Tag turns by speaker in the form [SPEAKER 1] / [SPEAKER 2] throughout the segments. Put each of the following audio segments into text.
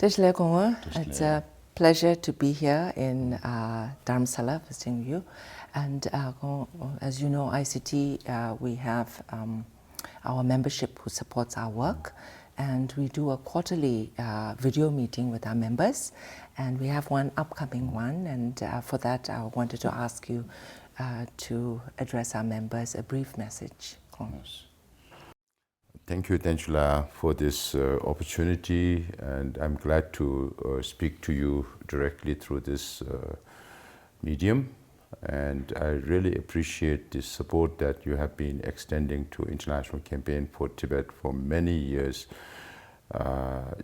[SPEAKER 1] It's a pleasure to be here in Dharamsala visiting you. And as you know, ICT, we have our membership who supports our work. And we do a quarterly video meeting with our members. And we have one upcoming one. And for that, I wanted to ask you to address our members a brief message.
[SPEAKER 2] Yes. Thank you, Tenchula, for this opportunity, and I'm glad to speak to you directly through this medium. And I really appreciate the support that you have been extending to International Campaign for Tibet for many years.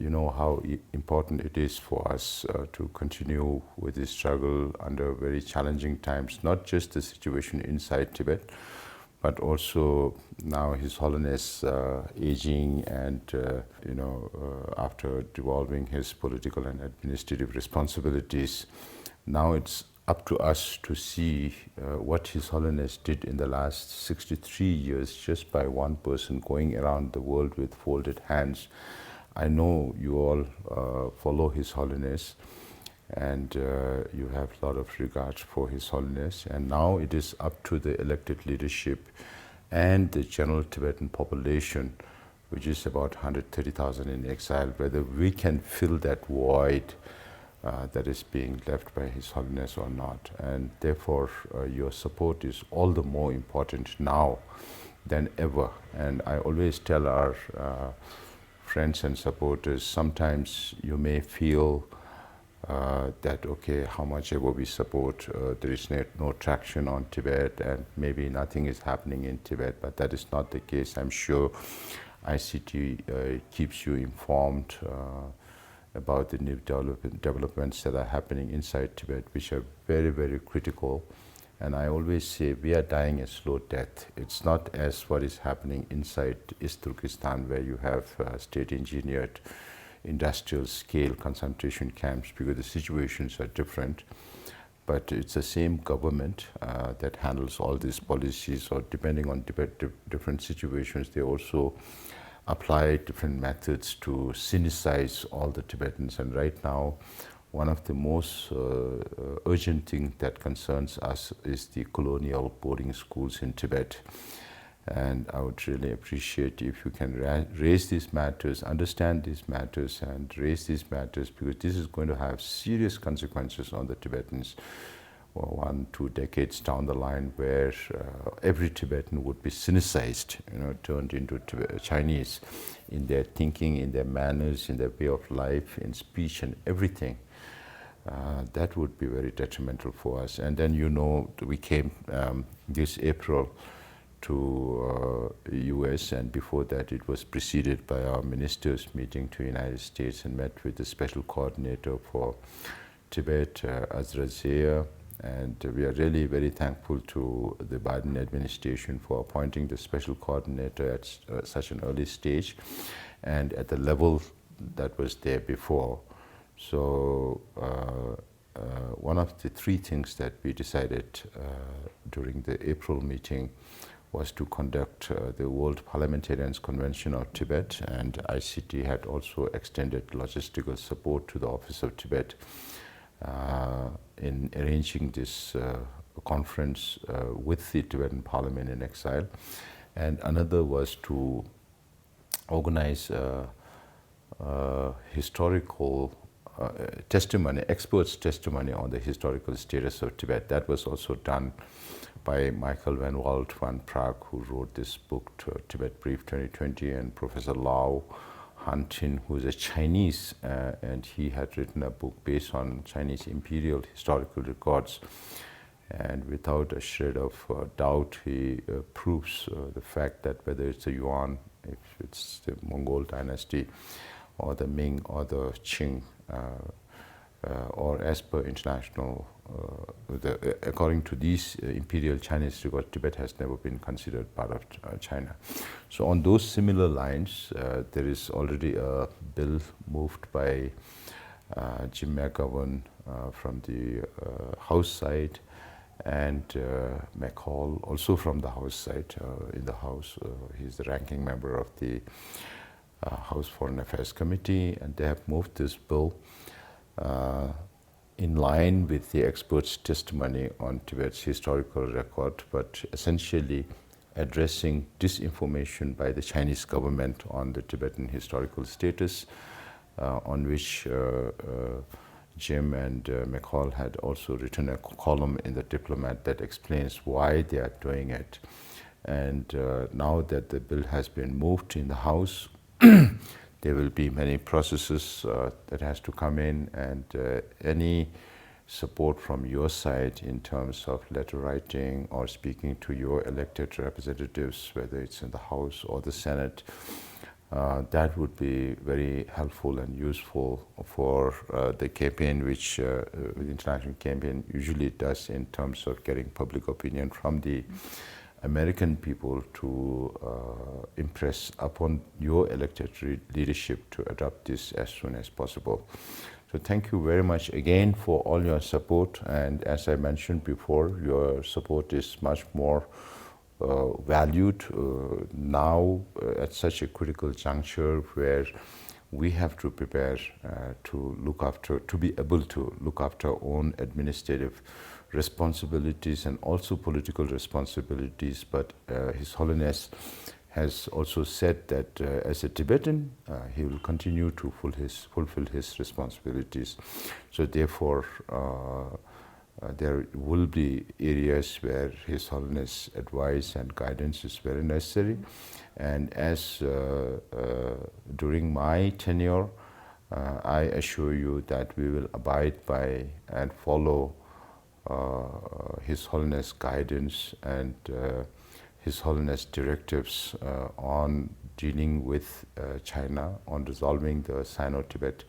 [SPEAKER 2] You know how important it is for us to continue with this struggle under very challenging times, not just the situation inside Tibet, but also now His Holiness aging and, after devolving his political and administrative responsibilities, now it's up to us to see what His Holiness did in the last 63 years just by one person going around the world with folded hands. I know you all follow His Holiness, and you have a lot of regards for His Holiness, and now it is up to the elected leadership and the general Tibetan population, which is about 130,000 in exile, whether we can fill that void that is being left by His Holiness or not. And therefore your support is all the more important now than ever. And I always tell our friends and supporters, sometimes you may feel that, okay, how much ever we support, there is no traction on Tibet, and maybe nothing is happening in Tibet, but that is not the case. I'm sure ICT keeps you informed about the new developments that are happening inside Tibet, which are very, very critical. And I always say we are dying a slow death. It's not as what is happening inside East Turkestan, where you have state-engineered industrial scale concentration camps, because the situations are different. But it's the same government that handles all these policies, or depending on different situations, they also apply different methods to sinicize all the Tibetans. And right now, one of the most urgent things that concerns us is the colonial boarding schools in Tibet. And I would really appreciate if you can raise these matters, understand these matters, and raise these matters, because this is going to have serious consequences on the Tibetans 1-2 decades down the line, where every Tibetan would be sinicized, turned into Chinese in their thinking, in their manners, in their way of life, in speech and everything. That would be very detrimental for us. And then, we came this April to US, and before that it was preceded by our ministers meeting to United States and met with the special coordinator for Tibet, Azra Zia. And we are really very thankful to the Biden administration for appointing the special coordinator at such an early stage and at the level that was there before. So one of the three things that we decided during the April meeting was to conduct the World Parliamentarians Convention of Tibet, and ICT had also extended logistical support to the Office of Tibet in arranging this conference with the Tibetan Parliament in exile. And another was to organize historical testimony, experts' testimony on the historical status of Tibet. That was also done by Michael Van Walt van Praag, who wrote this book, Tibet Brief 2020, and Professor Lau Han-tin, who is a Chinese, and he had written a book based on Chinese imperial historical records. And without a shred of doubt, he proves the fact that whether it's the Yuan, if it's the Mongol dynasty, or the Ming or the Qing, or as per international, according to these imperial Chinese records, Tibet has never been considered part of China. So on those similar lines, there is already a bill moved by Jim McGovern from the House side, and McCall also from the House side. In the House, he's the ranking member of the House Foreign Affairs Committee, and they have moved this bill in line with the experts' testimony on Tibet's historical record, but essentially addressing disinformation by the Chinese government on the Tibetan historical status, on which Jim and McCall had also written a column in the Diplomat that explains why they are doing it. And now that the bill has been moved in the House, there will be many processes that has to come in, and any support from your side in terms of letter writing or speaking to your elected representatives, whether it's in the House or the Senate, that would be very helpful and useful for the campaign, which the international campaign usually does in terms of getting public opinion from the American people to impress upon your elected leadership to adopt this as soon as possible. So thank you very much again for all your support, and as I mentioned before, your support is much more valued now at such a critical juncture where we have to prepare to be able to look after our own administrative responsibilities and also political responsibilities. But His Holiness has also said that as a Tibetan, he will continue to fulfill his responsibilities. So therefore, there will be areas where His Holiness advice and guidance is very necessary. And as during my tenure, I assure you that we will abide by and follow His Holiness guidance and His Holiness directives on dealing with China, on resolving the Sino-Tibet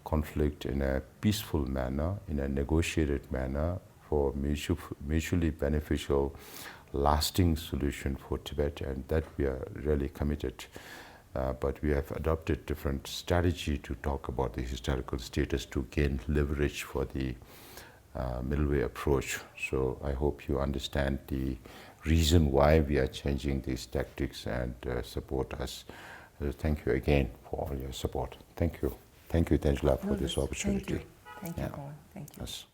[SPEAKER 2] conflict in a peaceful manner, in a negotiated manner, for mutually beneficial, lasting solution for Tibet, and that we are really committed. But we have adopted different strategy to talk about the historical status to gain leverage for the middle way approach. So I hope you understand the reason why we are changing these tactics and support us. Thank you again for all your support. Thank you. Thank you, Tenzla, for this opportunity.
[SPEAKER 1] Thank you. Thank you, Paul. Thank you.
[SPEAKER 2] Yes.